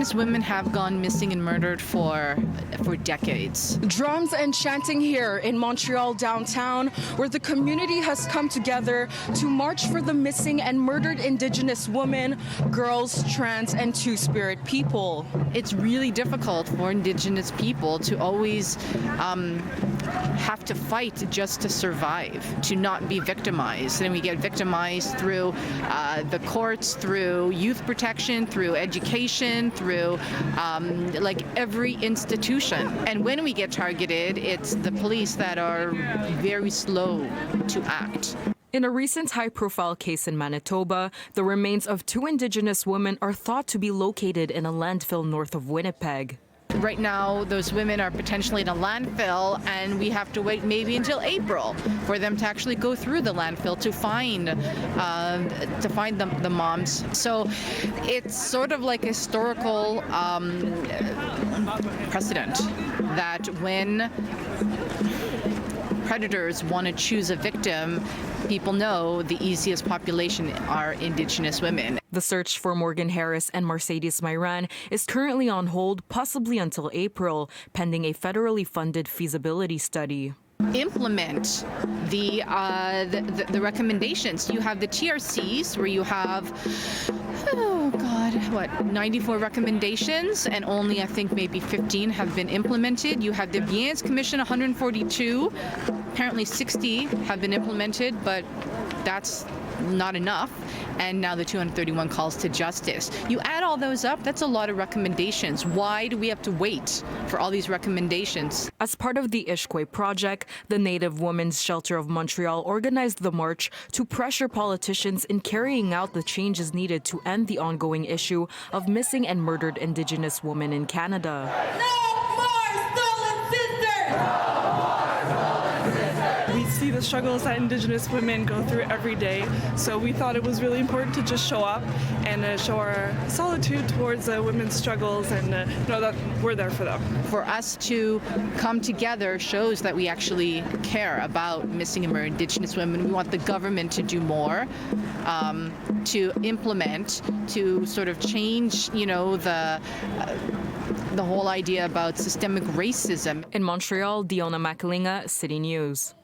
Indigenous women have gone missing and murdered for decades. Drums and chanting here in Montreal downtown, where the community has come together to march for the missing and murdered Indigenous women, girls, trans, and Two-Spirit people. It's really difficult for Indigenous people to always have to fight just to survive, to not be victimized. And we get victimized through the courts, through youth protection, through education, through like every institution. And when we get targeted, it's the police that are very slow to act. In a recent high-profile case in Manitoba, the remains of 2 Indigenous women are thought to be located in a landfill north of Winnipeg. Right now, those women are potentially in a landfill, and we have to wait maybe until April for them to actually go through the landfill to find the moms. So it's sort of like a historical precedent that when predators want to choose a victim, people know the easiest population are Indigenous women. The search for Morgan Harris and Mercedes Myran is currently on hold, possibly until April, pending a federally funded feasibility study. Implement the recommendations. You have the TRCs where you have 94 recommendations, and only I think maybe 15 have been implemented. You have the Biens Commission, 142. Apparently 60 have been implemented, but that's not enough. And now the 231 calls to justice. You add all those up, that's a lot of recommendations. Why do we have to wait for all these recommendations? As part of the Ishkwe project, the Native Women's Shelter of Montreal organized the march to pressure politicians in carrying out the changes needed to end the ongoing issue of missing and murdered Indigenous women in Canada. No more stolen sisters! We see the struggles that Indigenous women go through every day, so we thought it was really important to just show up and show our solitude towards women's struggles and know that we're there for them. For us to come together shows that we actually care about missing and murdered Indigenous women. We want the government to do more, to implement, to sort of change, the whole idea about systemic racism. In Montreal, Diona Macalinga, City News.